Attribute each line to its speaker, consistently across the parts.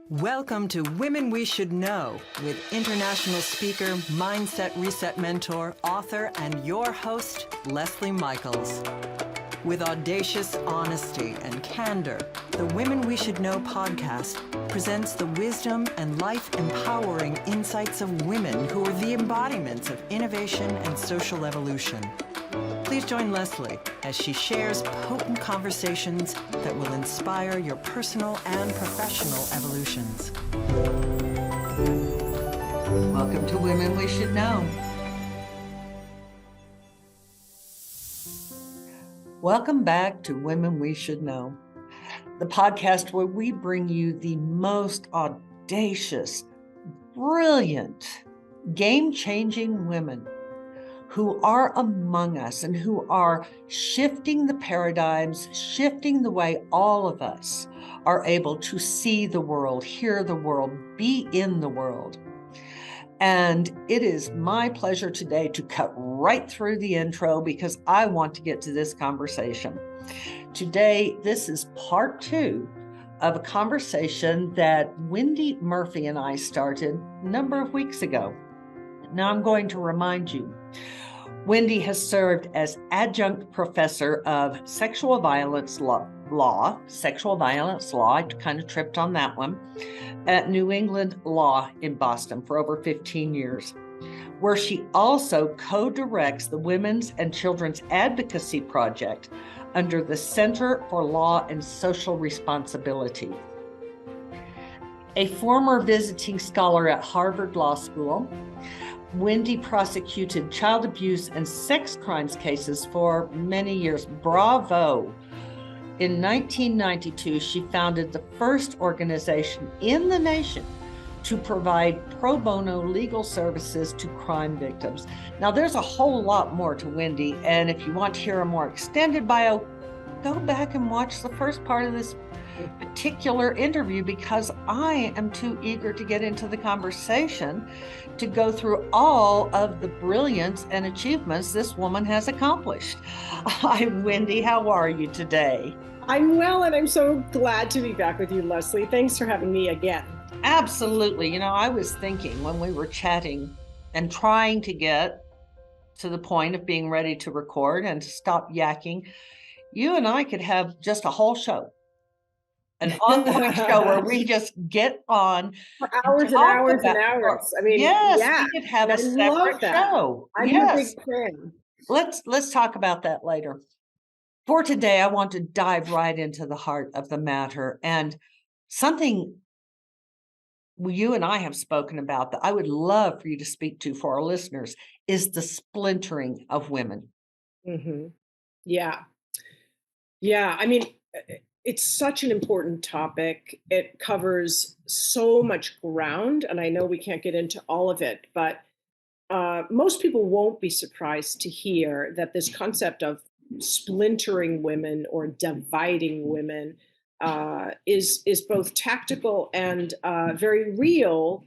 Speaker 1: Welcome to Women We Should Know with international speaker, mindset reset mentor, author, and your host, Leslie Michaels. With audacious honesty and candor, the Women We Should Know podcast presents the wisdom and life-empowering insights of women who are the embodiments of innovation and social evolution. Please join Leslie as she shares potent conversations that will inspire your personal and professional evolutions. Welcome to Women We Should Know. Welcome back to Women We Should Know, the podcast where we bring you the most audacious, brilliant, game-changing women who are among us and who are shifting the paradigms, shifting the way all of us are able to see the world, hear the world, be in the world. And it is my pleasure today to cut right through the intro because I want to get to this conversation. Today, this is part 2 of a conversation that Wendy Murphy and I started a number of weeks ago. Now I'm going to remind you, Wendy has served as adjunct professor of sexual violence law, I kind of tripped on that one, at New England Law in Boston for over 15 years, where she also co-directs the Women's and Children's Advocacy Project under the Center for Law and Social Responsibility. A former visiting scholar at Harvard Law School, Wendy prosecuted child abuse and sex crimes cases for many years. Bravo! In 1992, she founded the first organization in the nation to provide pro bono legal services to crime victims. Now, there's a whole lot more to Wendy, and if you want to hear a more extended bio, go back and watch the first part of this particular interview because I am too eager to get into the conversation to go through all of the brilliance and achievements this woman has accomplished. Hi, Wendy. How are you today?
Speaker 2: I'm well, and I'm so glad to be back with you, Leslie. Thanks for having me again.
Speaker 1: Absolutely. You know, I was thinking when we were chatting and trying to get to the point of being ready to record and to stop yakking, you and I could have just a whole show. An ongoing show where we just get on
Speaker 2: for hours and hours and hours. I mean,
Speaker 1: yes,
Speaker 2: yeah,
Speaker 1: we could have a separate show.
Speaker 2: I'm a big fan.
Speaker 1: Let's talk about that later. For today, I want to dive right into the heart of the matter, and something you and I have spoken about that I would love for you to speak to for our listeners is the splintering of women.
Speaker 2: Mm-hmm. Yeah. I mean, it's such an important topic. It covers so much ground, and I know we can't get into all of it, but most people won't be surprised to hear that this concept of splintering women or dividing women is both tactical and very real,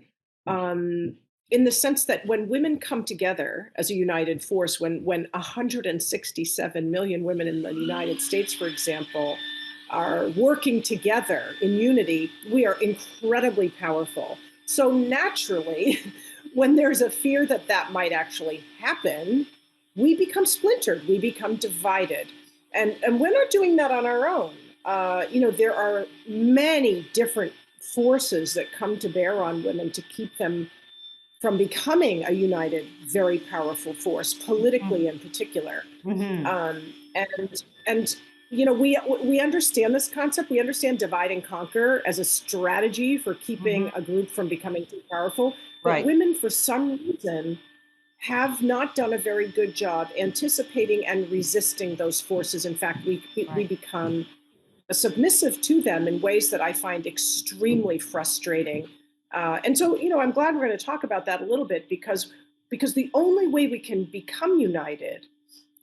Speaker 2: in the sense that when women come together as a united force, when 167 million women in the United States, for example, are working together in unity, we are incredibly powerful. So naturally, when there's a fear that that might actually happen, we become splintered, we become divided. And we're not doing that on our own. There are many different forces that come to bear on women to keep them from becoming a united, very powerful force, politically in particular. Mm-hmm. We understand this concept. We understand divide and conquer as a strategy for keeping a group from becoming too powerful. But women, for some reason, have not done a very good job anticipating and resisting those forces. In fact, we become submissive to them in ways that I find extremely frustrating. And so, I'm glad we're going to talk about that a little bit because the only way we can become united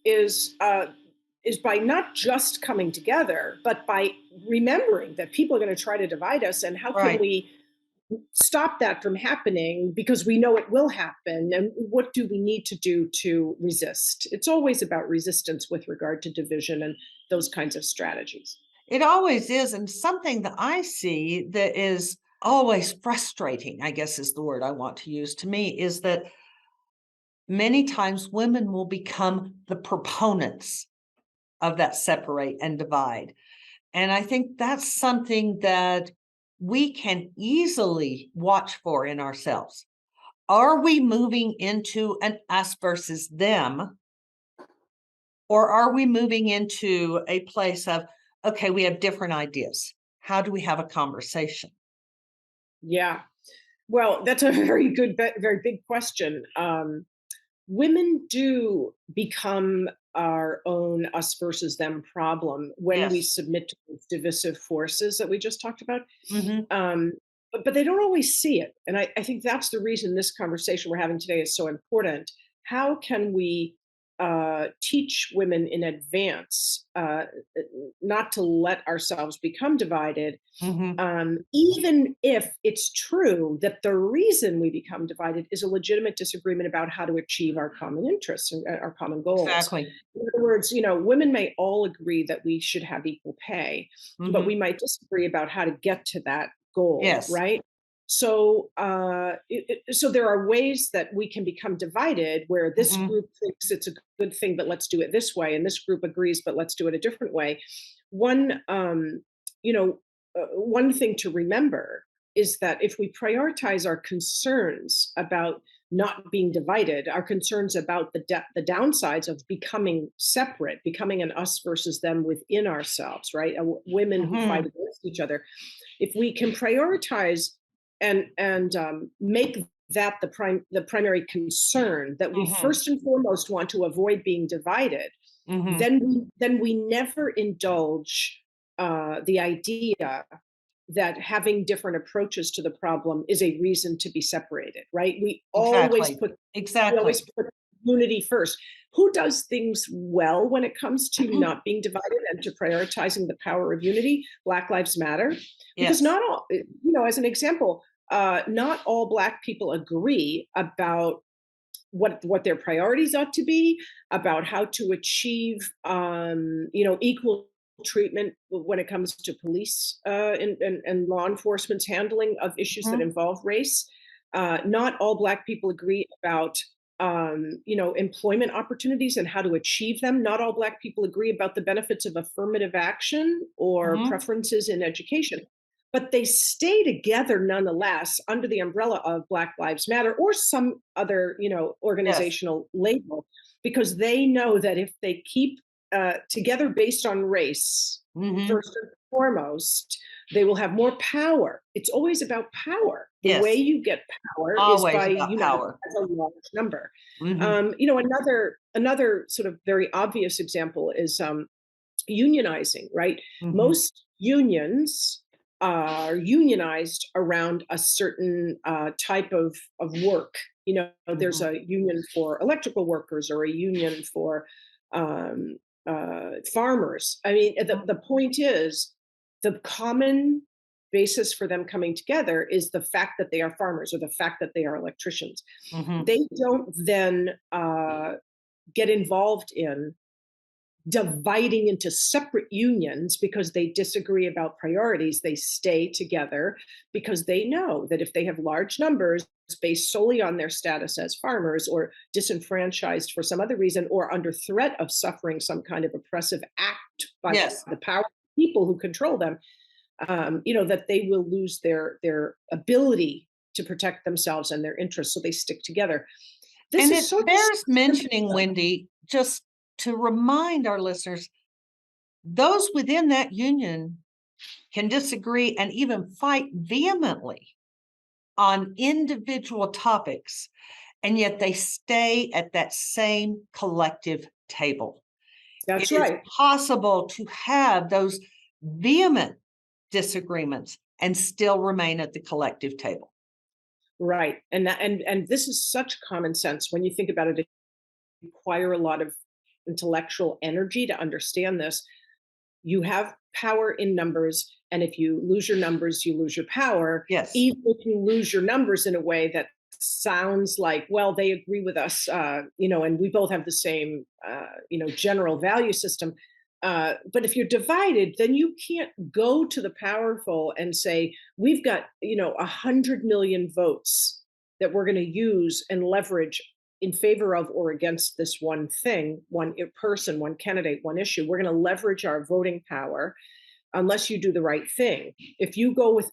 Speaker 2: is by not just coming together, but by remembering that people are going to try to divide us, and how can we stop that from happening, because we know it will happen, and what do we need to do to resist? It's always about resistance with regard to division and those kinds of strategies.
Speaker 1: It always is, and something that I see that is always frustrating, I guess is the word I want to use to me, is that many times women will become the proponents of that separate and divide. And I think that's something that we can easily watch for in ourselves. Are we moving into an us versus them? Or are we moving into a place of, okay, we have different ideas. How do we have a conversation?
Speaker 2: Yeah. Well, that's a very good, very big question. Women do become our own us versus them problem when we
Speaker 1: Yes.
Speaker 2: submit to those divisive forces that we just talked about.
Speaker 1: Hmm.
Speaker 2: Um, but they don't always see it. And I think that's the reason this conversation we're having today is so important. How can we teach women in advance not to let ourselves become divided,
Speaker 1: Hmm.
Speaker 2: even if it's true that the reason we become divided is a legitimate disagreement about how to achieve our common interests and our common goals.
Speaker 1: Exactly.
Speaker 2: In other words, women may all agree that we should have equal pay, but we
Speaker 1: Hmm.
Speaker 2: might disagree about how to get to that goal,
Speaker 1: Yes.
Speaker 2: right? So, so there are ways that we can become divided where this
Speaker 1: Hmm.
Speaker 2: group thinks it's a good thing, but let's do it this way, and this group agrees, but let's do it a different way. One, you know, one thing to remember is that if we prioritize our concerns about not being divided, our concerns about the downsides of becoming separate, becoming an us versus them within ourselves, right? Women who fight
Speaker 1: Hmm.
Speaker 2: against each other. If we can prioritize and make that the primary concern, that we
Speaker 1: Hmm.
Speaker 2: first and foremost want to avoid being divided,
Speaker 1: Hmm.
Speaker 2: then we never indulge the idea that having different approaches to the problem is a reason to be separated, right?
Speaker 1: Exactly.
Speaker 2: We
Speaker 1: Exactly.
Speaker 2: always put unity first. Who does things well when it comes to
Speaker 1: Hmm.
Speaker 2: not being divided and to prioritizing the power of unity? Black Lives Matter, because
Speaker 1: Yes.
Speaker 2: not all, as an example, not all Black people agree about what their priorities ought to be, about how to achieve equal treatment when it comes to police and law enforcement's handling of issues that
Speaker 1: Hmm.
Speaker 2: involve race. Not all Black people agree about employment opportunities and how to achieve them. Not all Black people agree about the benefits of affirmative action or
Speaker 1: Hmm.
Speaker 2: preferences in education, but they stay together nonetheless under the umbrella of Black Lives Matter or some other,
Speaker 1: Yes.
Speaker 2: organizational label, because they know that if they keep together based on race,
Speaker 1: Hmm.
Speaker 2: first and foremost, they will have more power. It's always about power. The way
Speaker 1: Yes.
Speaker 2: you get power is
Speaker 1: Always
Speaker 2: by
Speaker 1: about
Speaker 2: uniting
Speaker 1: power.
Speaker 2: as a large number.
Speaker 1: Hmm.
Speaker 2: Another sort of very obvious example is unionizing, right?
Speaker 1: Hmm.
Speaker 2: Most unions are unionized around a certain type of work. There's
Speaker 1: Hmm.
Speaker 2: a union for electrical workers or a union for um, farmers. I mean, the point is the common basis for them coming together is the fact that they are farmers or the fact that they are electricians.
Speaker 1: Hmm.
Speaker 2: They don't then get involved in dividing into separate unions because they disagree about priorities. They stay together because they know that if they have large numbers based solely on their status as farmers or disenfranchised for some other reason or under threat of suffering some kind of oppressive act by
Speaker 1: Yes.
Speaker 2: the power people who control them, that they will lose their ability to protect themselves and their interests. So they stick together. This
Speaker 1: And
Speaker 2: is
Speaker 1: it
Speaker 2: so
Speaker 1: bears
Speaker 2: simple.
Speaker 1: mentioning, Wendy, just to remind our listeners, those within that union can disagree and even fight vehemently on individual topics, and yet they stay at that same collective table. It
Speaker 2: That's
Speaker 1: is
Speaker 2: right.
Speaker 1: possible to have those vehement disagreements and still remain at the collective table.
Speaker 2: Right. And this is such common sense when you think about it. It require a lot of intellectual energy to understand this. You have power in numbers, and if you lose your numbers, you lose your power.
Speaker 1: Yes.
Speaker 2: Even if you lose your numbers in a way that sounds like, well, they agree with us, and we both have the same, general value system. But if you're divided, then you can't go to the powerful and say, we've got, 100 million votes that we're going to use and leverage in favor of or against this one thing, one person, one candidate, one issue. We're going to leverage our voting power unless you do the right thing. If you go with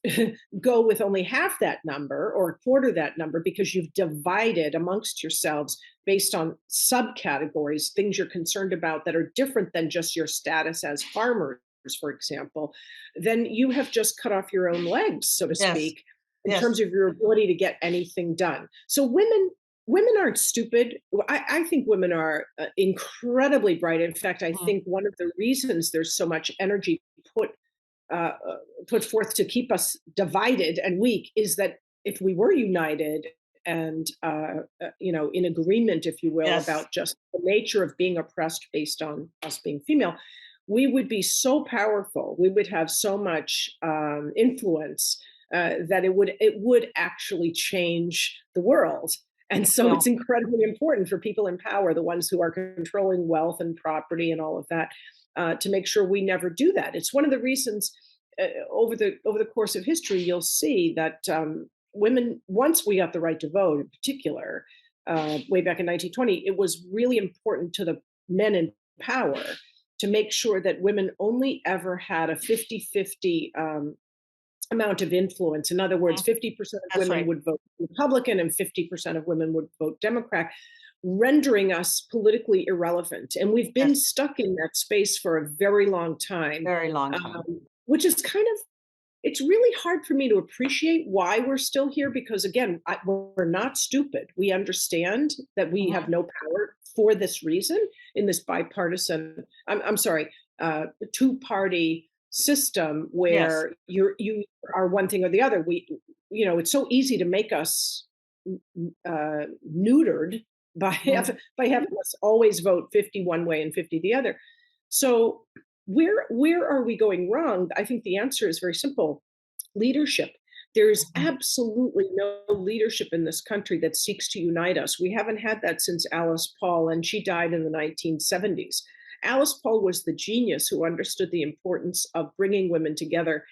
Speaker 2: go with only half that number or a quarter that number because you've divided amongst yourselves based on subcategories, things you're concerned about that are different than just your status as farmers, for example, then you have just cut off your own legs, so to
Speaker 1: Yes.
Speaker 2: speak, in
Speaker 1: Yes.
Speaker 2: terms of your ability to get anything done. So women aren't stupid. I think women are incredibly bright. In fact, I
Speaker 1: Mhm.
Speaker 2: think one of the reasons there's so much energy put uh, uh, put forth to keep us divided and weak is that if we were united and in agreement, if you will,
Speaker 1: Yes.
Speaker 2: about just the nature of being oppressed based on us being female, we would be so powerful. We would have so much influence that it would actually change the world. And so it's
Speaker 1: Well,
Speaker 2: incredibly important for people in power, the ones who are controlling wealth and property and all of that, to make sure we never do that. It's one of the reasons over the course of history you'll see that women, once we got the right to vote, in particular, way back in 1920, it was really important to the men in power to make sure that women only ever had a 50-50 amount of influence. In other words,
Speaker 1: mhm,
Speaker 2: 50% of
Speaker 1: that's
Speaker 2: women
Speaker 1: right.
Speaker 2: would vote Republican and 50% of women would vote Democrat, rendering us politically irrelevant. And we've been
Speaker 1: Yes.
Speaker 2: stuck in that space for a very long time,
Speaker 1: Very long time.
Speaker 2: which is kind of, it's really hard for me to appreciate why we're still here because, again, we're not stupid. We understand that we have
Speaker 1: Mhm.
Speaker 2: no power for this reason in this bipartisan, I'm sorry, two-party system
Speaker 1: Yes.
Speaker 2: where you are one thing or the other. It's so easy to make us neutered by
Speaker 1: Mhm.
Speaker 2: by having us always vote 50 one way and 50 the other. So where are we going wrong? I think the answer is very simple. Leadership. There's
Speaker 1: Mhm.
Speaker 2: absolutely no leadership in this country that seeks to unite us. We haven't had that since Alice Paul, and she died in the 1970s. Alice Paul was the genius who understood the importance of bringing women together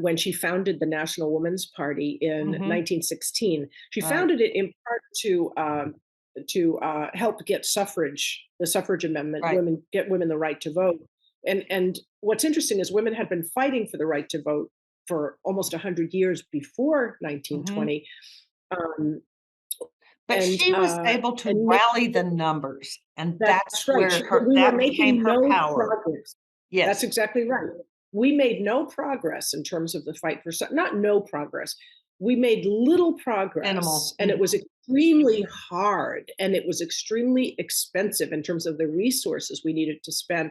Speaker 2: when she founded the National Women's Party in
Speaker 1: Mhm.
Speaker 2: 1916. She
Speaker 1: Right.
Speaker 2: founded it in part to help get the suffrage amendment,
Speaker 1: Right.
Speaker 2: get women the right to vote. And what's interesting is women had been fighting for the right to vote for almost 100 years before
Speaker 1: Mhm.
Speaker 2: 1920. Um,
Speaker 1: But she was able to
Speaker 2: and
Speaker 1: rally the numbers, and that's
Speaker 2: that's right.
Speaker 1: where her
Speaker 2: We were
Speaker 1: that became
Speaker 2: making
Speaker 1: her
Speaker 2: no
Speaker 1: power.
Speaker 2: progress. That's
Speaker 1: Yes.
Speaker 2: exactly right. We made no progress in terms of the fight for not no progress. We made little progress,
Speaker 1: Minimal.
Speaker 2: and it was
Speaker 1: Mhm.
Speaker 2: extremely hard, and it was extremely expensive in terms of the resources we needed to spend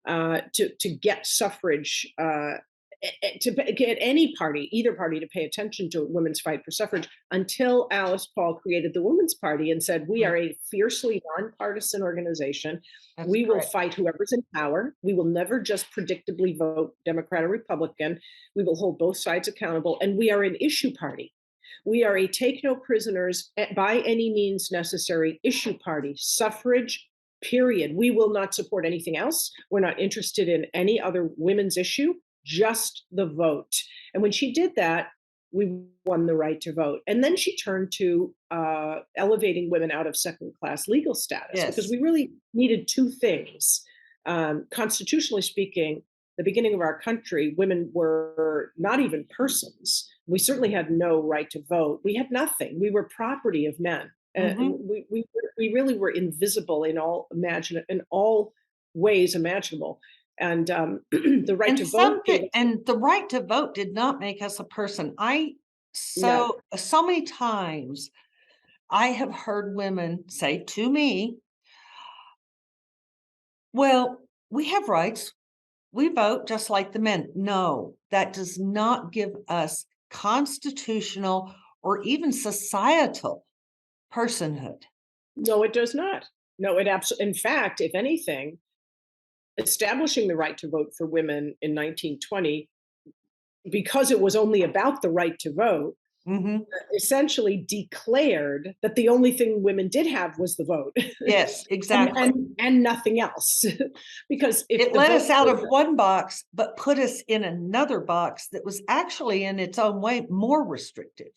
Speaker 2: to get suffrage, to get any party, either party, to pay attention to women's fight for suffrage until Alice Paul created the Women's Party and said, "We
Speaker 1: Mhm.
Speaker 2: are a fiercely nonpartisan organization.
Speaker 1: That's
Speaker 2: We will
Speaker 1: correct.
Speaker 2: fight whoever's in power. We will never just predictably vote Democrat or Republican. We will hold both sides accountable. And we are an issue party. We are a take no prisoners by any means necessary issue party. Suffrage, period. We will not support anything else. We're not interested in any other women's issue, just the vote." And when she did that, we won the right to vote. And then she turned to elevating women out of second class legal status because
Speaker 1: Yes.
Speaker 2: we really needed two things. Constitutionally speaking, the beginning of our country, women were not even persons. We certainly had no right to vote. We had nothing. We were property of men.
Speaker 1: Mhm.
Speaker 2: We really were invisible in all ways imaginable. And the right
Speaker 1: And
Speaker 2: to vote gave
Speaker 1: something
Speaker 2: us,
Speaker 1: and the right to vote did not make us a person. I
Speaker 2: no,
Speaker 1: so many times I have heard women say to me, "Well, we have rights. We vote just like the men." No, that does not give us constitutional or even societal personhood.
Speaker 2: no, it does not. No, it absolutely. In fact, if anything, establishing the right to vote for women in 1920, because it was only about the right to vote,
Speaker 1: Hmm.
Speaker 2: essentially declared that the only thing women did have was the vote.
Speaker 1: Yes,
Speaker 2: and,
Speaker 1: exactly.
Speaker 2: and nothing else. Because if
Speaker 1: It
Speaker 2: the
Speaker 1: let us
Speaker 2: vote
Speaker 1: out
Speaker 2: was,
Speaker 1: of one box, but put us in another box that was actually in its own way more restrictive.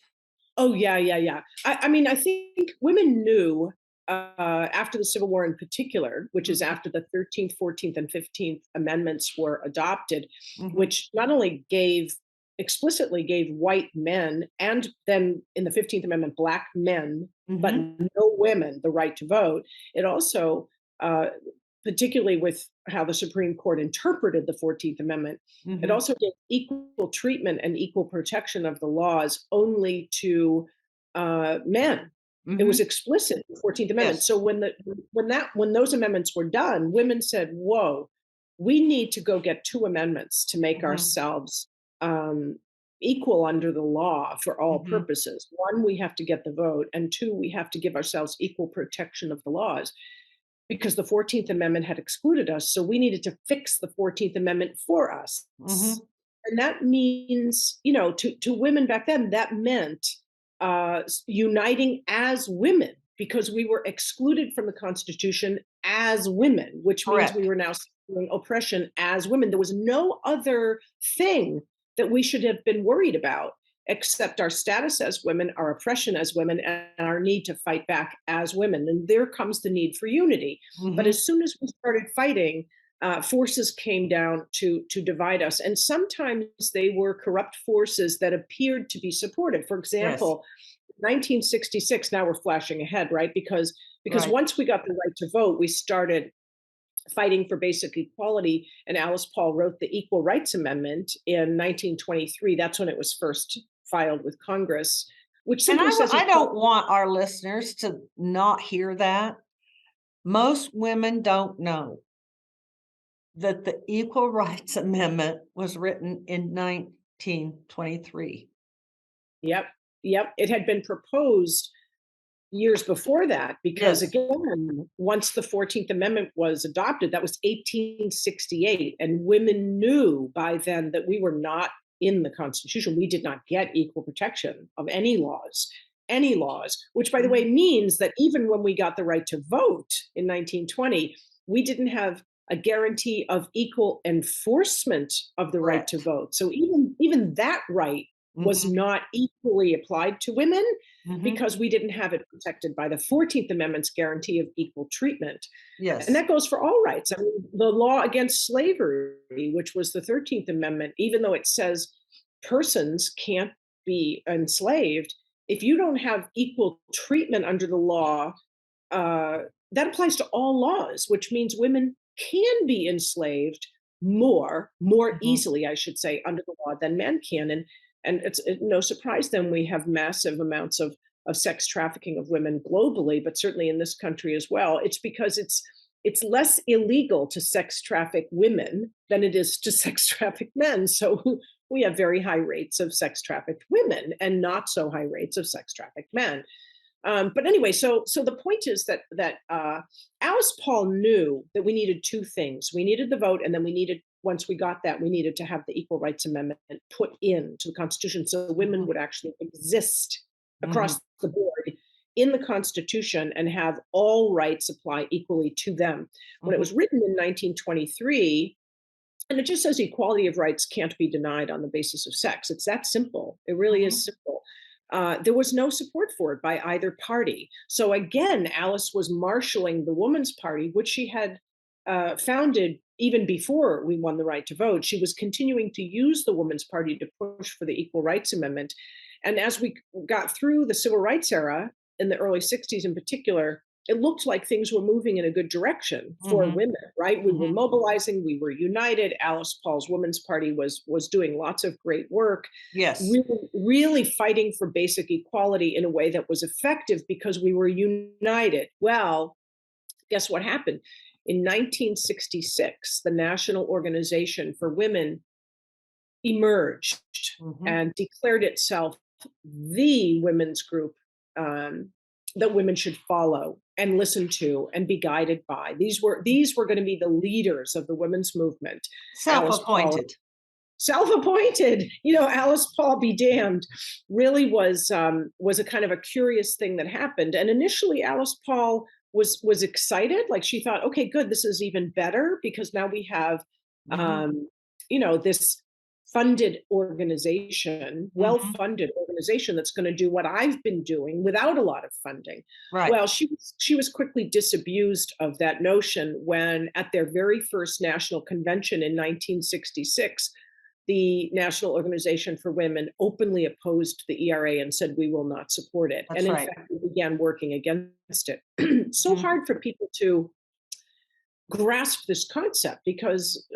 Speaker 2: oh yeah, yeah, yeah. I mean, I think women knew after the Civil War in particular, which is
Speaker 1: Mhm,
Speaker 2: after the 13th, 14th, and 15th Amendments were adopted,
Speaker 1: mhm,
Speaker 2: which not only explicitly gave white men, and then in the 15th Amendment, black men, but
Speaker 1: mhm,
Speaker 2: no women, the right to vote. It also, uh, particularly with how the Supreme Court interpreted the 14th Amendment, it
Speaker 1: mhm.
Speaker 2: also gave equal treatment and equal protection of the laws only to men. It was
Speaker 1: Mhm.
Speaker 2: explicit in the 14th Amendment.
Speaker 1: Yes.
Speaker 2: So when those amendments were done, women said, "Whoa, we need to go get two amendments to make
Speaker 1: Mhm,
Speaker 2: ourselves um, equal under the law for all
Speaker 1: mhm.
Speaker 2: purposes. One, we have to get the vote, and two, we have to give ourselves equal protection of the laws." Because the 14th Amendment had excluded us. So we needed to fix the 14th Amendment for us.
Speaker 1: Mhm.
Speaker 2: And that means, to women back then, that meant uniting as women because we were excluded from the Constitution as women, which means we
Speaker 1: Correct.
Speaker 2: were now suffering oppression as women. There was no other thing that we should have been worried about except our status as women, our oppression as women, and our need to fight back as women. And there comes the need for unity. But
Speaker 1: Mhm.
Speaker 2: as soon as we started fighting, forces came down to divide us, and sometimes they were corrupt forces that appeared to be supportive. For
Speaker 1: Yes.
Speaker 2: example, 1966. Now we're flashing ahead, right? Because
Speaker 1: Right.
Speaker 2: once we got the right to vote, we started fighting for basic equality, and Alice Paul wrote the Equal Rights Amendment in 1923. That's when it was first filed with Congress, which
Speaker 1: And
Speaker 2: simply says
Speaker 1: I
Speaker 2: equality.
Speaker 1: don't want our listeners to not hear that. Most women don't know that the Equal Rights Amendment was written in 1923.
Speaker 2: Yep, yep. It had been proposed years before that because,
Speaker 1: Yes.
Speaker 2: again, once the 14th Amendment was adopted, that was 1868, and women knew by then that we were not in the Constitution. We did not get equal protection of any laws, which, by the way,
Speaker 1: Mhm.
Speaker 2: means that even when we got the right to vote in 1920, we didn't have a guarantee of equal enforcement of the right to
Speaker 1: Correct.
Speaker 2: vote. So even that right was
Speaker 1: Mhm.
Speaker 2: not equally applied to women
Speaker 1: Mhm.
Speaker 2: because we didn't have it protected by the 14th Amendment's guarantee of equal treatment. And
Speaker 1: Yes.
Speaker 2: that goes for all rights. I mean, the law against slavery, which was the 13th Amendment, even though it says persons can't be enslaved, if you don't have equal treatment under the law, uh, that applies to all laws, which means women can be enslaved more
Speaker 1: Mhm.
Speaker 2: easily, I should say, under the law than men can. And it's no surprise then we have massive amounts of sex trafficking of women globally, but certainly in this country as well. It's because it's less illegal to sex traffic women than it is to sex traffic men. So we have very high rates of sex trafficked women and not so high rates of sex trafficked men. But anyway, so the point is that Alice Paul knew that we needed two things. We needed the vote, and then we needed, once we got that, we needed to have the Equal Rights Amendment put into the Constitution so women
Speaker 1: Mhm.
Speaker 2: would actually exist
Speaker 1: Mhm.
Speaker 2: across the board in the Constitution and have all rights apply equally to them. When it
Speaker 1: Mhm.
Speaker 2: was written in 1923, and it just says equality of rights can't be denied on the basis of sex. It's that simple. It really is
Speaker 1: Mhm.
Speaker 2: simple. There was no support for it by either party. So again, Alice was marshaling the Woman's Party, which she had founded even before we won the right to vote. She was continuing to use the Woman's Party to push for the Equal Rights Amendment. And as we got through the Civil Rights era, in the early 60s in particular, it looked like things were moving in a good direction for
Speaker 1: Mhm.
Speaker 2: women, right? We were
Speaker 1: Mhm.
Speaker 2: mobilizing, we were united. Alice Paul's Women's Party was doing lots of great work,
Speaker 1: Yes.
Speaker 2: really fighting for basic equality in a way that was effective because we were united. Well, guess what happened? In 1966, the National Organization for Women emerged
Speaker 1: Mhm.
Speaker 2: and declared itself the women's group um, that women should follow and listen to and be guided by. These were going to be the leaders of the women's movement. Alice Paul,
Speaker 1: Self-appointed.
Speaker 2: self-appointed, Alice Paul be damned, really was a kind of a curious thing that happened. And initially Alice Paul was excited, like she thought, okay, good, this is even better because now we have
Speaker 1: Hmm.
Speaker 2: this funded organization,
Speaker 1: Hmm.
Speaker 2: well-funded organization that's going to do what I've been doing without a lot of funding.
Speaker 1: Right.
Speaker 2: Well, she was quickly disabused of that notion when, at their very first national convention in 1966, the National Organization for Women openly opposed the ERA and said, we will not support it.
Speaker 1: That's
Speaker 2: And in
Speaker 1: right.
Speaker 2: fact, we began working against it. So
Speaker 1: Mhm.
Speaker 2: hard for people to grasp this concept because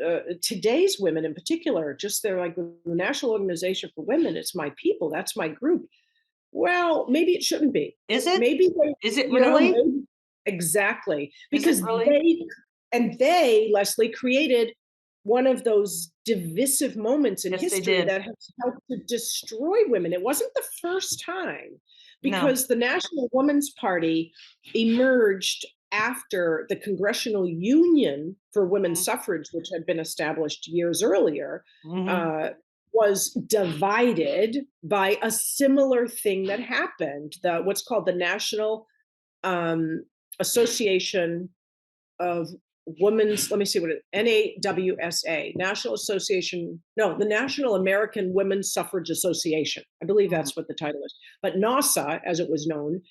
Speaker 2: today's women in particular, just they're like, the National Organization for Women, it's my people, that's my group. Well, maybe it shouldn't be.
Speaker 1: Is it?
Speaker 2: Maybe they,
Speaker 1: Is it really?
Speaker 2: maybe, exactly,
Speaker 1: Is it
Speaker 2: because
Speaker 1: really?
Speaker 2: Leslie, created one of those divisive moments in
Speaker 1: Yes, they
Speaker 2: history
Speaker 1: did.
Speaker 2: that has helped to destroy women. It wasn't the first time,
Speaker 1: No.
Speaker 2: because the National Woman's Party emerged after the Congressional Union for Women's Suffrage, which had been established years earlier,
Speaker 1: Hmm.
Speaker 2: uh, was divided by a similar thing that happened. What's called the National Association of Women's, let me see what it, NAWSA, National Association, no, the National American Women's Suffrage Association. I believe
Speaker 1: Hmm.
Speaker 2: that's what the title is. But NASA, as it was known,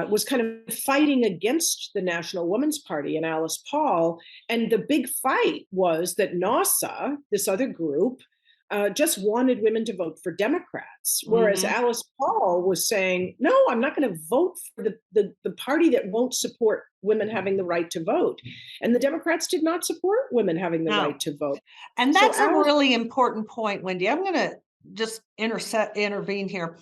Speaker 2: was kind of fighting against the National Woman's Party and Alice Paul. And the big fight was that NASA, this other group, just wanted women to vote for Democrats, whereas
Speaker 1: Hmm.
Speaker 2: Alice Paul was saying, no, I'm not going to vote for the party that won't support women having the right to vote. And the Democrats did not support women having the right
Speaker 1: No.
Speaker 2: to vote.
Speaker 1: And
Speaker 2: So
Speaker 1: that's a
Speaker 2: Alice,
Speaker 1: really important point, Wendy. I'm going to just intervene here.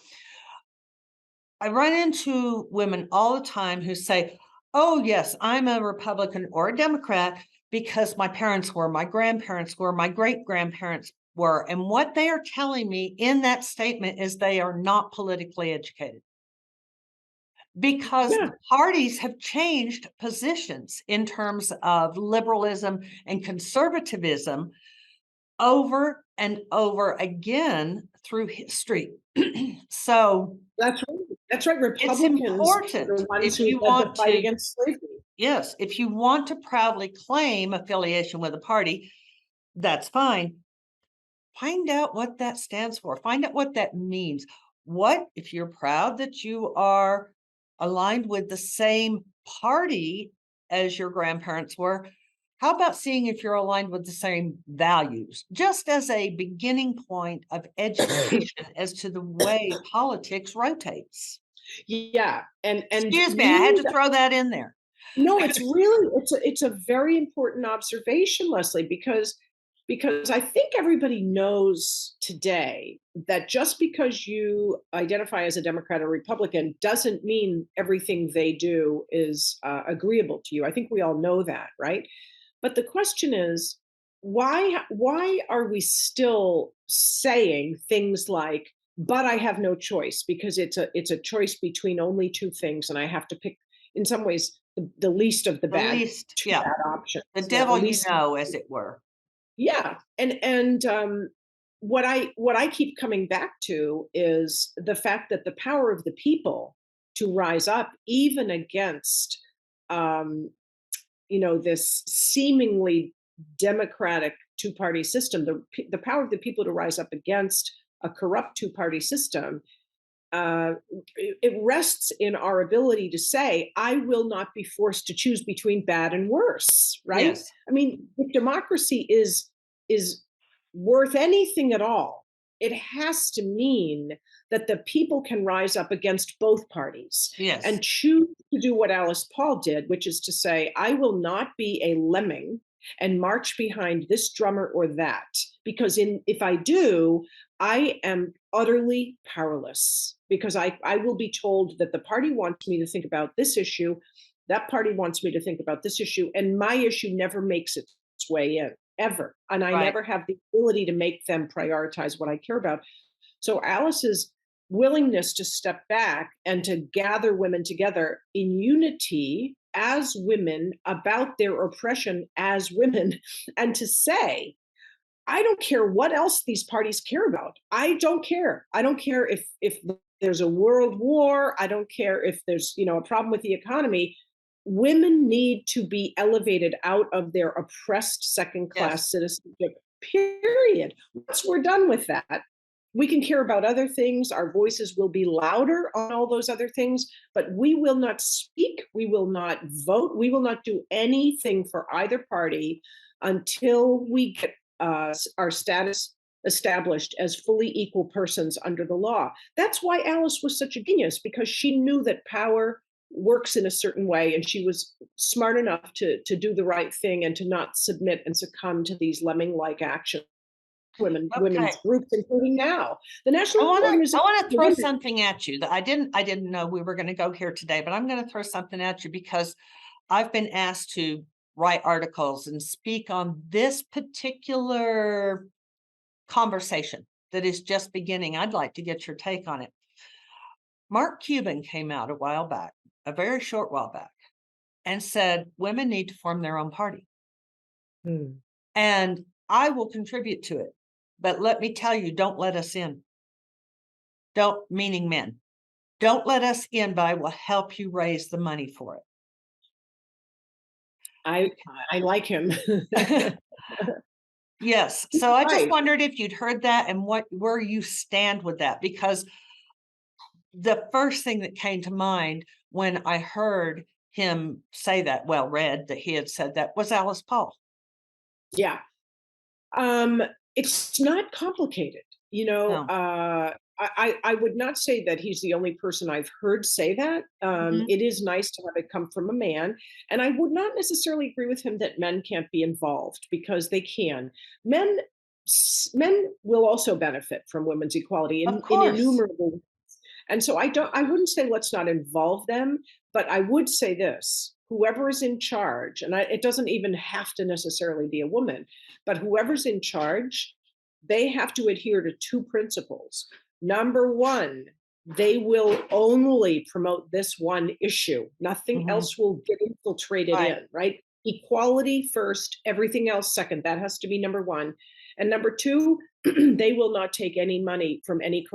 Speaker 1: I run into women all the time who say, oh, yes, I'm a Republican or a Democrat because my parents were, my grandparents were, my great grandparents were. And what they are telling me in that statement is they are not politically educated because
Speaker 2: yeah,
Speaker 1: the parties have changed positions in terms of liberalism and conservatism over and over again through history. So
Speaker 2: that's right. That's right.
Speaker 1: it's
Speaker 2: Republicans were the
Speaker 1: important
Speaker 2: ones
Speaker 1: if
Speaker 2: who
Speaker 1: you
Speaker 2: led the
Speaker 1: want
Speaker 2: fight
Speaker 1: to,
Speaker 2: against slavery.
Speaker 1: yes, if you want to proudly claim affiliation with a party, that's fine. Find out what that stands for. Find out what that means. What if you're proud that you are aligned with the same party as your grandparents were? How about seeing if you're aligned with the same values, just as a beginning point of education as to the way politics rotates?
Speaker 2: Yeah, and
Speaker 1: Excuse me, I had
Speaker 2: really,
Speaker 1: to throw that in there.
Speaker 2: no, it's a very important observation, Leslie, because I think everybody knows today that just because you identify as a Democrat or Republican doesn't mean everything they do is agreeable to you. I think we all know that, right? But the question is, why are we still saying things like, but I have no choice because it's a choice between only two things and I have to pick, in some ways, the least of the
Speaker 1: The
Speaker 2: bad,
Speaker 1: least,
Speaker 2: two
Speaker 1: yeah,
Speaker 2: bad options.
Speaker 1: the
Speaker 2: Yeah, the
Speaker 1: devil you
Speaker 2: least.
Speaker 1: know, as it were.
Speaker 2: Yeah, and what I keep coming back to is the fact that the power of the people to rise up, even against um, this seemingly democratic two-party system, the power of the people to rise up against a corrupt two-party system, uh, it rests in our ability to say, I will not be forced to choose between bad and worse, right?
Speaker 1: Yes,
Speaker 2: I mean, if democracy is worth anything at all, it has to mean that the people can rise up against both parties
Speaker 1: yes,
Speaker 2: and choose to do what Alice Paul did, which is to say, I will not be a lemming and march behind this drummer or that, because if I do, I am utterly powerless because I will be told that the party wants me to think about this issue, that party wants me to think about this issue, and my issue never makes its way in, ever. And I
Speaker 1: right,
Speaker 2: never have the ability to make them prioritize what I care about. So Alice's willingness to step back and to gather women together in unity as women about their oppression as women, and to say, I don't care what else these parties care about. I don't care. I don't care if there's a world war. I don't care if there's, a problem with the economy. Women need to be elevated out of their oppressed second
Speaker 1: Yes.
Speaker 2: class citizenship. Period. Once we're done with that, we can care about other things. Our voices will be louder on all those other things, but we will not speak. We will not vote. We will not do anything for either party until we get our status established as fully equal persons under the law. That's why Alice was such a genius, because she knew that power works in a certain way, and she was smart enough to do the right thing and to not submit and succumb to these lemming-like actions.
Speaker 1: Okay.
Speaker 2: Women's groups, including now the
Speaker 1: I
Speaker 2: National
Speaker 1: want to I
Speaker 2: Organization
Speaker 1: want to
Speaker 2: for
Speaker 1: throw
Speaker 2: Women.
Speaker 1: something at you that I didn't know we were going to go here today, but I'm going to throw something at you because I've been asked to write articles and speak on this particular conversation that is just beginning. I'd like to get your take on it. Mark Cuban came out a while back, a very short while back, and said women need to form their own party.
Speaker 2: Hmm.
Speaker 1: And I will contribute to it. But let me tell you, don't let us in. Don't, meaning men. Don't let us in, but I will help you raise the money for
Speaker 2: I I like him.
Speaker 1: it. Yes. So I just
Speaker 2: Right.
Speaker 1: wondered if you'd heard that and where you stand with that, because the first thing that came to mind when I heard him say that, well, read that he had said that, was Alice Paul.
Speaker 2: Yeah. Um, it's not complicated.
Speaker 1: No.
Speaker 2: I would not say that he's the only person I've heard say that.
Speaker 1: Mhm.
Speaker 2: It is nice to have it come from a man, and I would not necessarily agree with him that men can't be involved, because they can. Men men will also benefit from women's equality
Speaker 1: Of
Speaker 2: in
Speaker 1: course.
Speaker 2: innumerable. And so I wouldn't say let's not involve them, but I would say this: whoever is in charge, and it doesn't even have to necessarily be a woman, but whoever's in charge, they have to adhere to two principles. Number one, they will only promote this one issue. Nothing
Speaker 1: Mhm.
Speaker 2: else will get infiltrated
Speaker 1: Right.
Speaker 2: in, right? Equality first, everything else second. That has to be number one. And number two, they will not take any money from any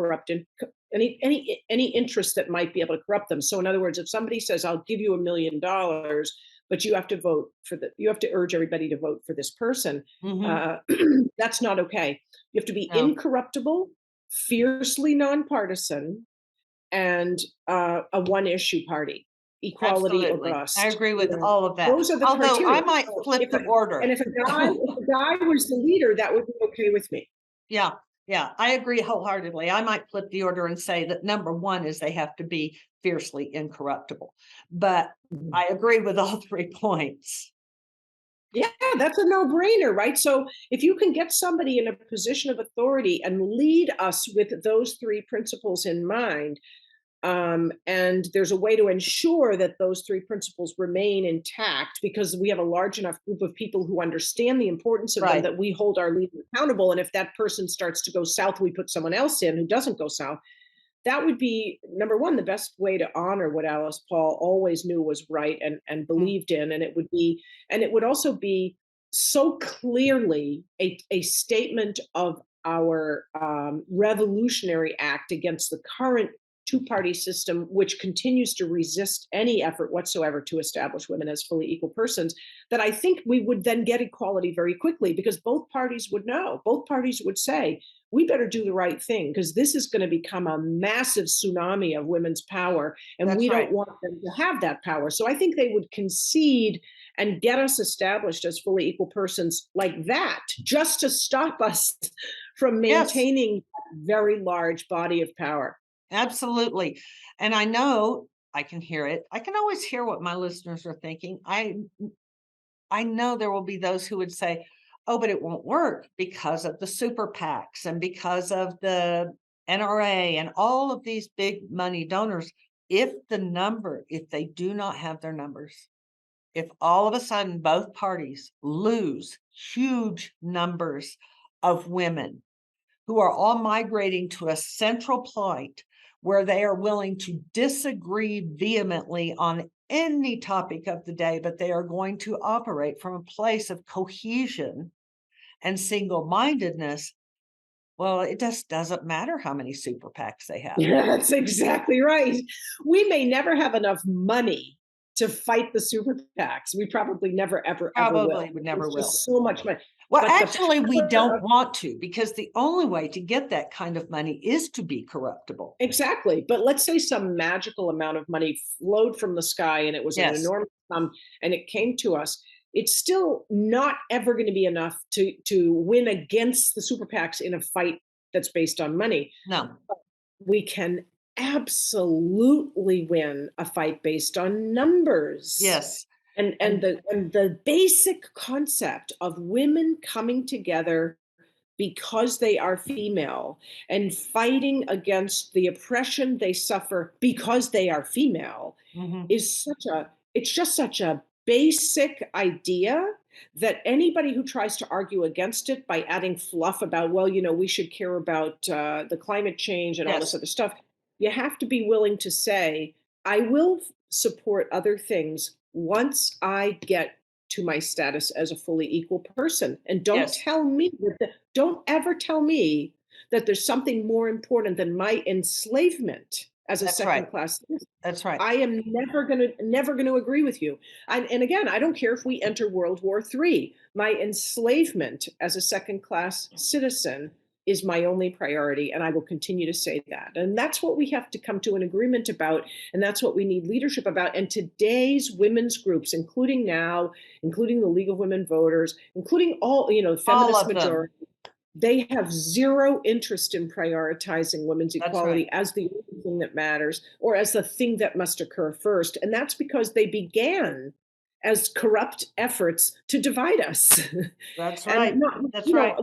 Speaker 2: any interest that might be able to corrupt them. So in other words, if somebody says, I'll give you $1 million, but you have to you have to urge everybody to vote for this person,
Speaker 1: Mhm.
Speaker 2: uh, that's not okay. You have to be
Speaker 1: No.
Speaker 2: incorruptible, fiercely nonpartisan, and a one issue party, equality or
Speaker 1: Absolutely. I
Speaker 2: bust.
Speaker 1: agree with all of that.
Speaker 2: Those are the
Speaker 1: Although
Speaker 2: criteria.
Speaker 1: I might
Speaker 2: So
Speaker 1: flip the order.
Speaker 2: if a guy was the leader, that would be okay with me.
Speaker 1: Yeah, yeah, I agree wholeheartedly. I might flip the order and say that number one is they have to be fiercely incorruptible. But
Speaker 2: Mhm.
Speaker 1: I agree with all 3 points.
Speaker 2: Yeah, that's a no-brainer, right? So if you can get somebody in a position of authority and lead us with those three principles in mind, and there's a way to ensure that those three principles remain intact, because we have a large enough group of people who understand the importance of them,
Speaker 1: Right.
Speaker 2: that we hold our leader accountable. And if that person starts to go south, we put someone else in who doesn't go south. That would be number one, the best way to honor what Alice Paul always knew was right and
Speaker 1: Mm,
Speaker 2: believed in. And it would also be so clearly a statement of our revolutionary act against the current two-party system, which continues to resist any effort whatsoever to establish women as fully equal persons, that I think we would then get equality very quickly, because both parties would know. Both parties would say, we better do the right thing, because this is going to become a massive tsunami of women's power, and
Speaker 1: that's
Speaker 2: we
Speaker 1: right.
Speaker 2: don't want them to have that power. So I think they would concede and get us established as fully equal persons like that, just to stop us from
Speaker 1: Yes,
Speaker 2: maintaining that very large body of power.
Speaker 1: absolutely. And I know I can hear it. I can always hear what my listeners are thinking. I know there will be those who would say, "Oh, but it won't work because of the super PACs and because of the NRA and all of these big money donors." If they do not have their numbers, if all of a sudden both parties lose huge numbers of women who are all migrating to a central point where they are willing to disagree vehemently on any topic of the day, but they are going to operate from a place of cohesion and single-mindedness, well, it just doesn't matter how many super PACs they have.
Speaker 2: Yeah, that's exactly right. We may never have enough money to fight the super PACs. We probably never, ever, ever will.
Speaker 1: Probably would never
Speaker 2: It's
Speaker 1: will.
Speaker 2: just so much money.
Speaker 1: Well,
Speaker 2: But the
Speaker 1: actually, we
Speaker 2: power
Speaker 1: don't
Speaker 2: of
Speaker 1: want to, because the only way to get that kind of money is to be corruptible.
Speaker 2: exactly. But let's say some magical amount of money flowed from the sky and it was an
Speaker 1: Yes.
Speaker 2: enormous sum and it came to us. It's still not ever going to be enough to win against the super PACs in a fight that's based on money.
Speaker 1: No.
Speaker 2: We can absolutely win a fight based on numbers.
Speaker 1: Yes.
Speaker 2: And
Speaker 1: And
Speaker 2: the basic concept of women coming together because they are female and fighting against the oppression they suffer because they are female
Speaker 1: mhm,
Speaker 2: is such a it's just such a basic idea that anybody who tries to argue against it by adding fluff about, well, we should care about the climate change and all this
Speaker 1: yes,
Speaker 2: other stuff, you have to be willing to say, I will support other things once I get to my status as a fully equal person. And
Speaker 1: yes,
Speaker 2: don't ever tell me that there's something more important than my enslavement as a
Speaker 1: that's
Speaker 2: second
Speaker 1: right,
Speaker 2: class citizen.
Speaker 1: that's right.
Speaker 2: I am never gonna agree with you. And again, I don't care if we enter World War III. My enslavement as a second class citizen is my only priority, and I will continue to say that. And that's what we have to come to an agreement about, and that's what we need leadership about. And today's women's groups, including the League of Women Voters, including all,
Speaker 1: All
Speaker 2: feminist
Speaker 1: of them.
Speaker 2: majority, they have zero interest in prioritizing women's
Speaker 1: That's right.
Speaker 2: equality as the only thing that matters or as the thing that must occur first. And that's because they began as corrupt efforts to divide us.
Speaker 1: That's
Speaker 2: And
Speaker 1: right.
Speaker 2: not,
Speaker 1: That's right.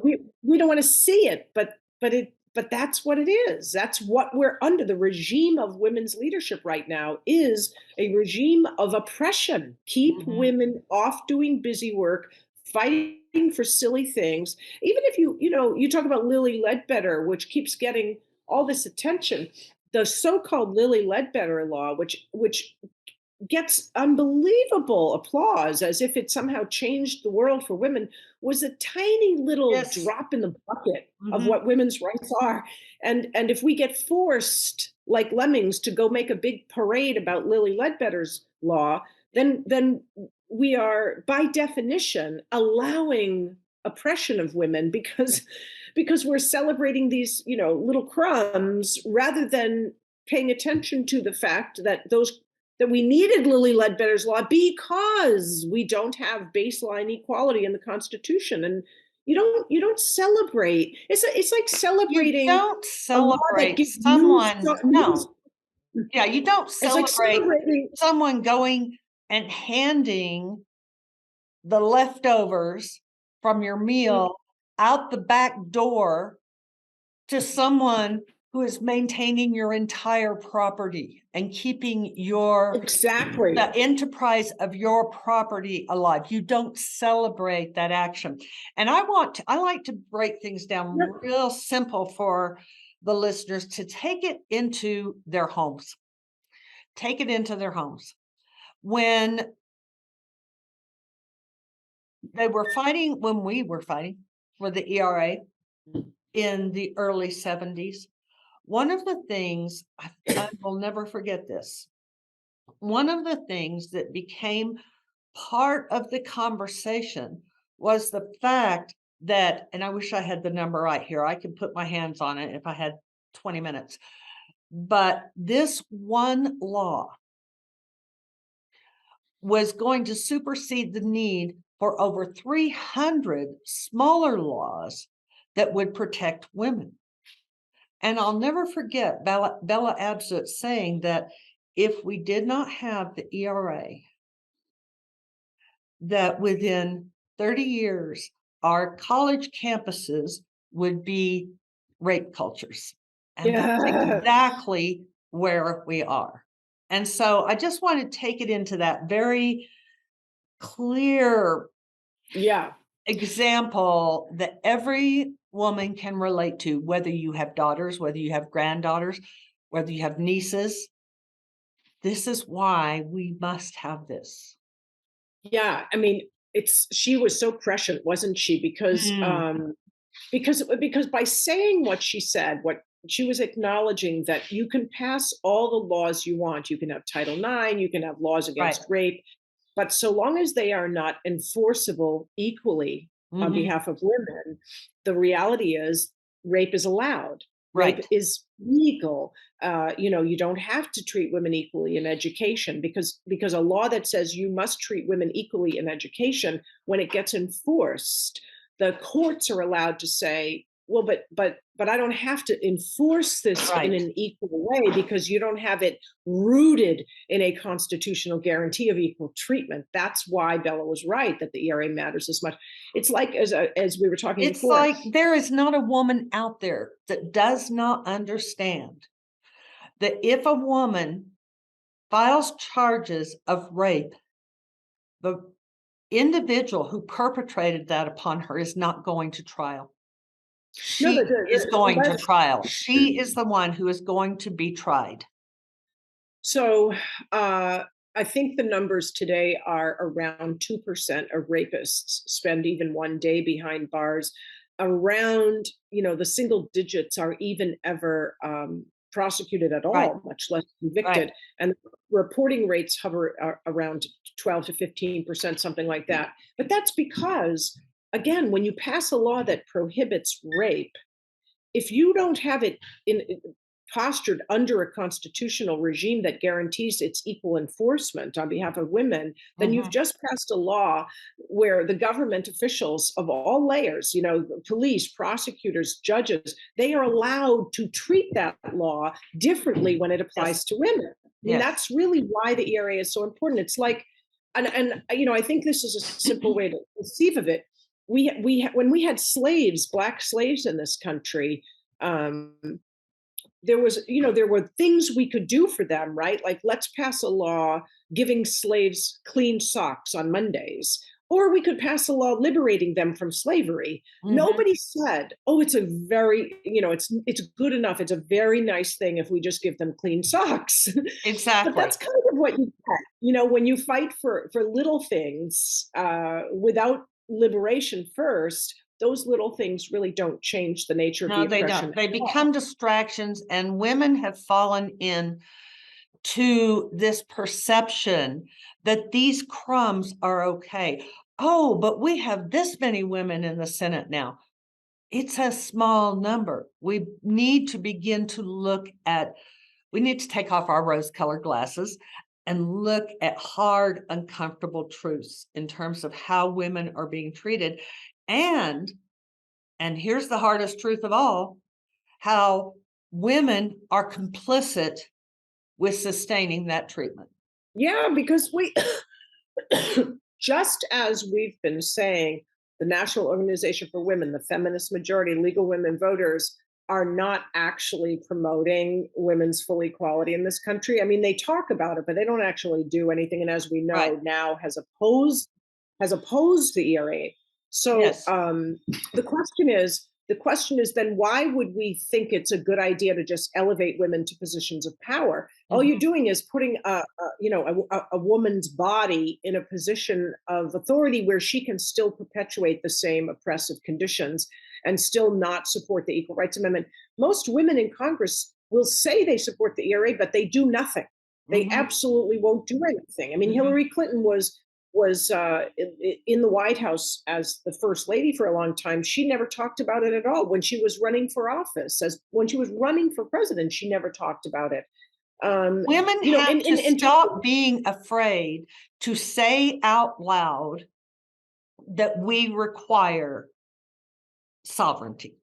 Speaker 2: we don't want to see it, but that's what it is. That's what we're under. The regime of women's leadership right now is a regime of oppression. Keep
Speaker 1: Mhm.
Speaker 2: women off doing busy work, fighting for silly things. Even if you talk about Lily Ledbetter, which keeps getting all this attention, the so-called Lily Ledbetter law, which gets unbelievable applause as if it somehow changed the world for women, was a tiny little
Speaker 1: Yes.
Speaker 2: drop in the bucket of
Speaker 1: Mhm.
Speaker 2: what women's rights are. And if we get forced like lemmings to go make a big parade about Lily Ledbetter's law, then we are by definition allowing oppression of women because we're celebrating these little crumbs rather than paying attention to the fact that we needed Lily Ledbetter's law because we don't have baseline equality in the Constitution. And you don't celebrate. It's like
Speaker 1: You
Speaker 2: celebrating
Speaker 1: don't
Speaker 2: a law that
Speaker 1: celebrate
Speaker 2: gives news.
Speaker 1: someone, no. Yeah, you don't
Speaker 2: It's like
Speaker 1: celebrate
Speaker 2: celebrating.
Speaker 1: someone going and handing the leftovers from your meal out the back door to someone who is maintaining your entire property and keeping
Speaker 2: Exactly.
Speaker 1: the enterprise of your property alive. You don't celebrate that action. And I like to break things down
Speaker 2: Yep.
Speaker 1: real simple for the listeners to take it into their homes. Take it into their homes. When when we were fighting for the ERA in the early 70s, one of the things I will never forget this. One of the things that became part of the conversation was the fact that, and I wish I had the number right here. I could put my hands on it if I had 20 minutes. But this one law was going to supersede the need for over 300 smaller laws that would protect women. And I'll never forget Bella Abzug saying that if we did not have the ERA, that within 30 years, our college campuses would be rape cultures. And that's
Speaker 2: Yeah.
Speaker 1: exactly where we are. And so I just want to take it into that very clear
Speaker 2: Yeah.
Speaker 1: example that every woman can relate to, whether you have daughters, whether you have granddaughters, whether you have nieces. This is why we must have this.
Speaker 2: Yeah. I mean, she was so prescient, wasn't she?
Speaker 1: Mm,
Speaker 2: Because by saying what she said, what she was acknowledging that you can pass all the laws you want. You can have Title IX, you can have laws
Speaker 1: right.
Speaker 2: against rape, but so long as they are not enforceable equally on
Speaker 1: Hmm.
Speaker 2: behalf of women, the reality is rape is allowed. Rape
Speaker 1: Right.
Speaker 2: is legal. You don't have to treat women equally in education because a law that says you must treat women equally in education, when it gets enforced, the courts are allowed to say, well, but I don't have to enforce this in
Speaker 1: Right.
Speaker 2: an equal way because you don't have it rooted in a constitutional guarantee of equal treatment. That's why Bella was right that the ERA matters as much. It's like, as we were talking
Speaker 1: It's
Speaker 2: before.
Speaker 1: like there is not a woman out there that does not understand that if a woman files charges of rape, the individual who perpetrated that upon her is not going to trial.
Speaker 2: No,
Speaker 1: She is
Speaker 2: the
Speaker 1: going to
Speaker 2: less.
Speaker 1: trial. She is the one who is going to be tried.
Speaker 2: So I think the numbers today are around 2% of rapists spend even one day behind bars. Around, the single digits are even ever prosecuted at
Speaker 1: Right,
Speaker 2: all, much less
Speaker 1: right.
Speaker 2: convicted. And reporting rates hover around 12 to 15%, something like that. But that's because, again, when you pass a law that prohibits rape, if you don't have it in postured under a constitutional regime that guarantees its equal enforcement on behalf of women, then you've
Speaker 1: Mhm.
Speaker 2: just passed a law where the government officials of all layers, police, prosecutors, judges, they are allowed to treat that law differently when it
Speaker 1: Yes,
Speaker 2: applies to women. I mean,
Speaker 1: yes.
Speaker 2: that's really why the ERA is so important. It's like, and I think this is a simple way to conceive of it. When we had slaves, black slaves in this country, um, there were things we could do for them, right? Like, let's pass a law giving slaves clean socks on Mondays, or we could pass a law liberating them from slavery.
Speaker 1: Mhm.
Speaker 2: Nobody said, oh, it's good enough, it's a very nice thing if we just give them clean socks. But
Speaker 1: Exactly.
Speaker 2: that's kind of what you get, when you fight for little things without liberation first. Those little things really don't change the nature of
Speaker 1: No,
Speaker 2: the
Speaker 1: they
Speaker 2: oppression
Speaker 1: don't. They
Speaker 2: at all.
Speaker 1: become distractions, and women have fallen in to this perception that these crumbs are okay. Oh, but we have this many women in the Senate now. It's a small number. We need to begin to look at, we need to take off our rose-colored glasses and look at hard, uncomfortable truths in terms of how women are being treated. And and here's the hardest truth of all, how women are complicit with sustaining that treatment.
Speaker 2: Yeah, because we just as we've been saying, the National Organization for Women, the feminist majority, legal women voters are not actually promoting women's full equality in this country. I mean, they talk about it, but they don't actually do anything. And as we
Speaker 1: Right.
Speaker 2: know, now has opposed the ERA. So
Speaker 1: Yes.
Speaker 2: the question is then why would we think it's a good idea to just elevate women to positions of power? All you're
Speaker 1: Mhm.
Speaker 2: doing is putting a woman's body in a position of authority where she can still perpetuate the same oppressive conditions and still not support the Equal Rights Amendment. Most women in Congress will say they support the ERA, but they do nothing. They
Speaker 1: Mhm.
Speaker 2: absolutely won't do anything. I mean,
Speaker 1: Mhm.
Speaker 2: Hillary Clinton was in the White House as the first lady for a long time. She never talked about it at all. When she was running for office, as when she was running for president, she never talked about it. Um,
Speaker 1: Women
Speaker 2: you know,
Speaker 1: have
Speaker 2: in
Speaker 1: to
Speaker 2: in in
Speaker 1: stop being afraid to say out loud that we require sovereignty.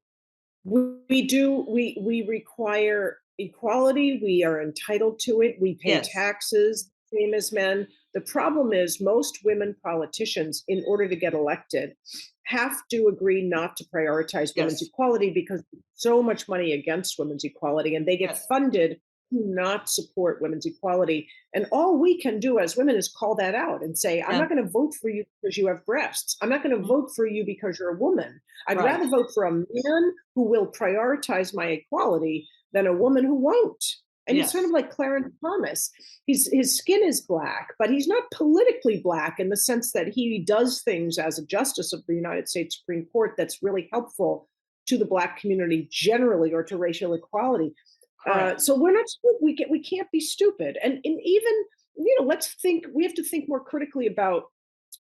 Speaker 2: we require equality. We are entitled to it. We pay
Speaker 1: Yes.
Speaker 2: taxes same as men. The problem is most women politicians, in order to get elected, have to agree not to prioritize women's
Speaker 1: Yes.
Speaker 2: equality because there's so much money against women's equality, and they get
Speaker 1: Yes.
Speaker 2: funded to not support women's equality. And all we can do as women is call that out and say, I'm
Speaker 1: Yeah.
Speaker 2: not going to vote for you because you have breasts. I'm not going to
Speaker 1: Mhm.
Speaker 2: vote for you because you're a woman. I'd
Speaker 1: Right.
Speaker 2: rather vote for a man who will prioritize my equality than a woman who won't. And he's sort
Speaker 1: Yes.
Speaker 2: of like Clarence Thomas. His skin is black, but he's not politically black in the sense that he does things as a justice of the United States Supreme Court that's really helpful to the black community generally or to racial equality.
Speaker 1: Correct.
Speaker 2: So we're not we can't be stupid. And even let's think we have to think more critically about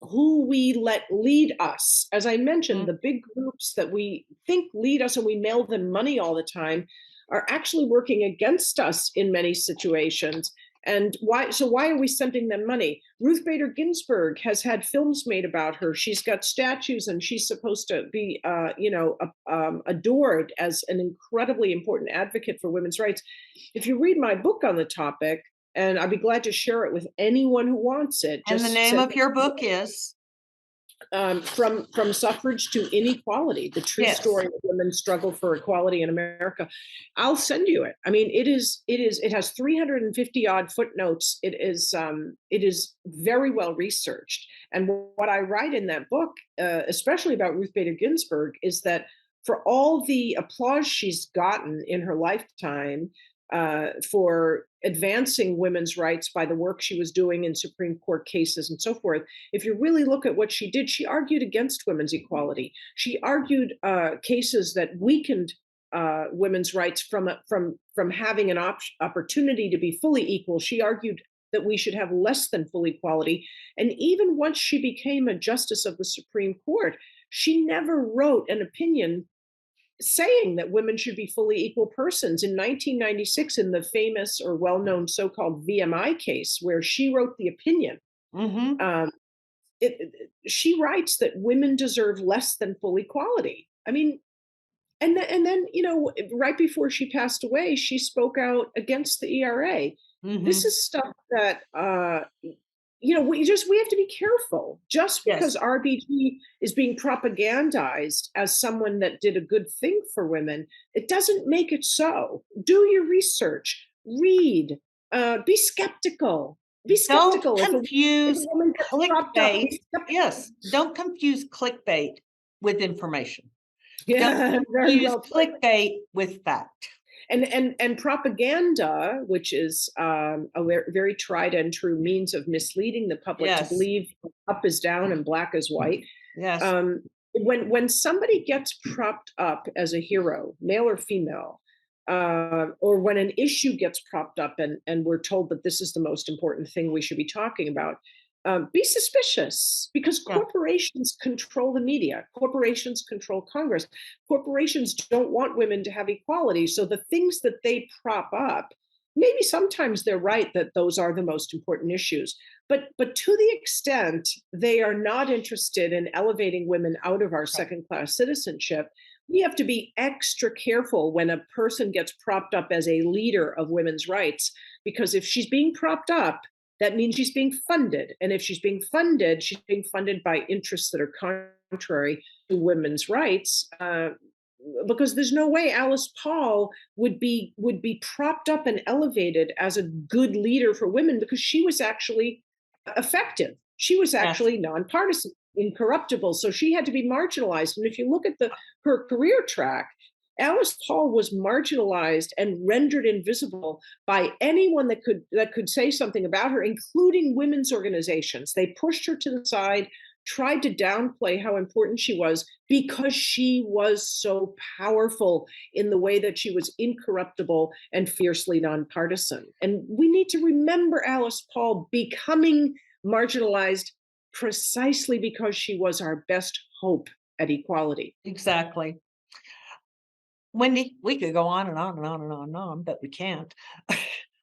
Speaker 2: who we let lead us. As I mentioned,
Speaker 1: Mhm.
Speaker 2: the big groups that we think lead us and we mail them money all the time are actually working against us in many situations. And why? So why are we sending them money? Ruth Bader Ginsburg has had films made about her. She's got statues, and she's supposed to be, adored as an incredibly important advocate for women's rights. If you read my book on the topic, and I'd be glad to share it with anyone who wants it,
Speaker 1: And the
Speaker 2: just
Speaker 1: name
Speaker 2: send
Speaker 1: of your book is?
Speaker 2: from suffrage to inequality, the true
Speaker 1: Yes.
Speaker 2: story of women's struggle for equality in America. I'll send you it. I mean, it has 350 odd footnotes. It is very well researched. And what I write in that book, especially about Ruth Bader Ginsburg, is that for all the applause she's gotten in her lifetime, for advancing women's rights by the work she was doing in Supreme Court cases and so forth, if you really look at what she did, she argued against women's equality. She argued cases that weakened women's rights from having an opportunity to be fully equal. She argued that we should have less than full equality. And even once she became a justice of the Supreme Court, she never wrote an opinion saying that women should be fully equal persons. In 1996, in the famous or well known so called VMI case, where she wrote the opinion,
Speaker 1: Mm-hmm.
Speaker 2: um, she writes that women deserve less than full equality. I mean, and then right before she passed away, she spoke out against the ERA. This
Speaker 1: Mm-hmm.
Speaker 2: is stuff that we have to be careful. Just because
Speaker 1: Yes.
Speaker 2: RBG is being propagandized as someone that did a good thing for women, it doesn't make it so. Do your research, read, be skeptical. Be
Speaker 1: Don't
Speaker 2: skeptical if a
Speaker 1: confuse
Speaker 2: woman gets propped up.
Speaker 1: clickbait.
Speaker 2: Be skeptical.
Speaker 1: Yes. Don't confuse clickbait with information. Don't
Speaker 2: Yeah, very
Speaker 1: confuse
Speaker 2: well put.
Speaker 1: clickbait with fact.
Speaker 2: And propaganda, which is a very tried and true means of misleading the public to
Speaker 1: Yes.
Speaker 2: believe up is down and black is white.
Speaker 1: Yes.
Speaker 2: um, when somebody gets propped up as a hero, male or female, or when an issue gets propped up and we're told that this is the most important thing we should be talking about, be suspicious, because
Speaker 1: Yeah.
Speaker 2: corporations control the media, corporations control Congress, corporations don't want women to have equality. So the things that they prop up, maybe sometimes they're right that those are the most important issues, but to the extent they are not interested in elevating women out of our
Speaker 1: Right.
Speaker 2: second class citizenship, we have to be extra careful when a person gets propped up as a leader of women's rights, because if she's being propped up, that means she's being funded. And if she's being funded by interests that are contrary to women's rights. Because there's no way Alice Paul would be propped up and elevated as a good leader for women, because she was actually effective. She was
Speaker 1: Yes.
Speaker 2: actually nonpartisan, incorruptible. So she had to be marginalized. And if you look at her career track, Alice Paul was marginalized and rendered invisible by anyone that could say something about her, including women's organizations. They pushed her to the side, tried to downplay how important she was, because she was so powerful in the way that she was incorruptible and fiercely nonpartisan. And we need to remember Alice Paul becoming marginalized precisely because she was our best hope at equality.
Speaker 1: Exactly. Wendy, we could go on and on and on and on and on, but we can't.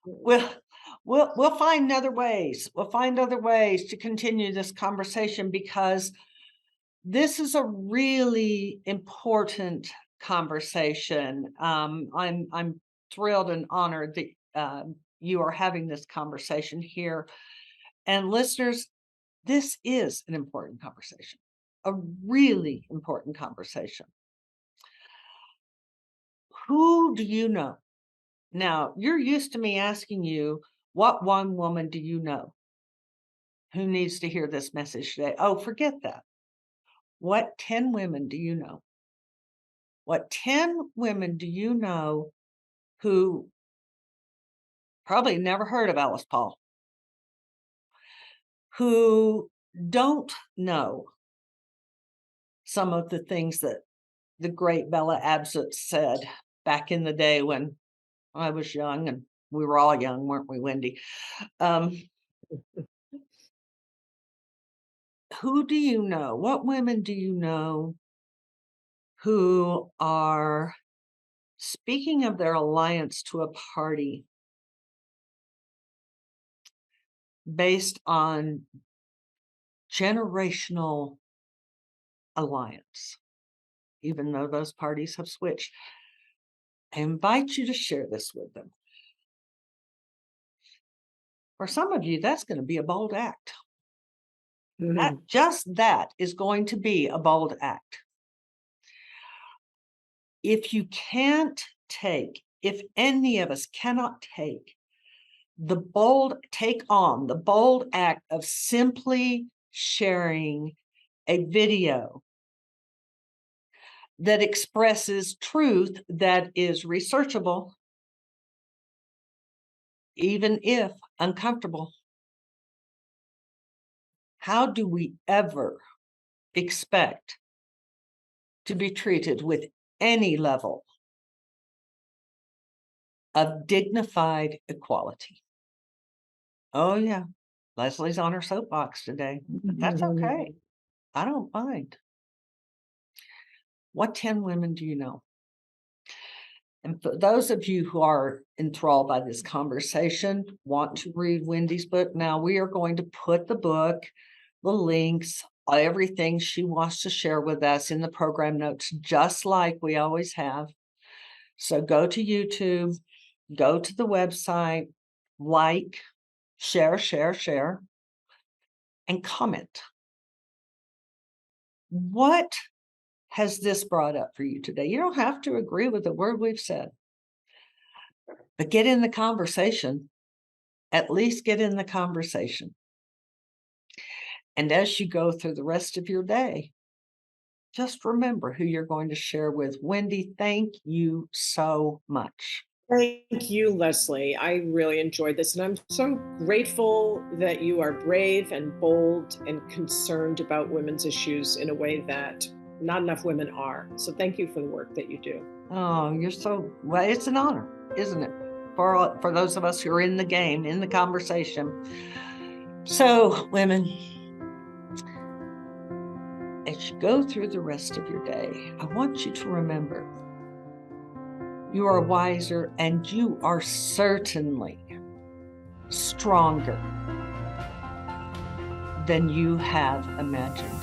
Speaker 1: we'll we'll find other ways. We'll find other ways to continue this conversation, because this is a really important conversation. I'm thrilled and honored that you are having this conversation here. And listeners, this is an important conversation, a really important conversation. Who do you know? Now, you're used to me asking you, what one woman do you know who needs to hear this message today? Oh, forget that. What 10 women do you know? What 10 women do you know who probably never heard of Alice Paul, who don't know some of the things that the great Bella Abzug said back in the day when I was young, and we were all young, weren't we, Wendy? Who do you know? What women do you know who are speaking of their alliance to a party based on generational alliance, even though those parties have switched? I invite you to share this with them. For some of you, that's going to be a bold act. Just that is going to be a bold act. If you can't take, if any of us cannot take on the bold act of simply sharing a video that expresses truth that is researchable, even if uncomfortable, how do we ever expect to be treated with any level of dignified equality? Oh, yeah. Leslie's on her soapbox today, but that's okay. I don't mind. What 10 women do you know? And for those of you who are enthralled by this conversation, want to read Wendy's book, now we are going to put the book, the links, everything she wants to share with us in the program notes, just like we always have. So go to YouTube, go to the website, like, share, and comment. What has this brought up for you today? You don't have to agree with the word we've said, but get in the conversation. At least get in the conversation. And as you go through the rest of your day, just remember who you're going to share with. Wendy, thank you so much.
Speaker 2: Thank you, Leslie. I really enjoyed this, and I'm so grateful that you are brave and bold and concerned about women's issues in a way that not enough women are. So thank you for the work that you do.
Speaker 1: Oh, you're so, well, it's an honor, isn't it? For those of us who are in the game, in the conversation. So, women, as you go through the rest of your day, I want you to remember you are wiser and you are certainly stronger than you have imagined.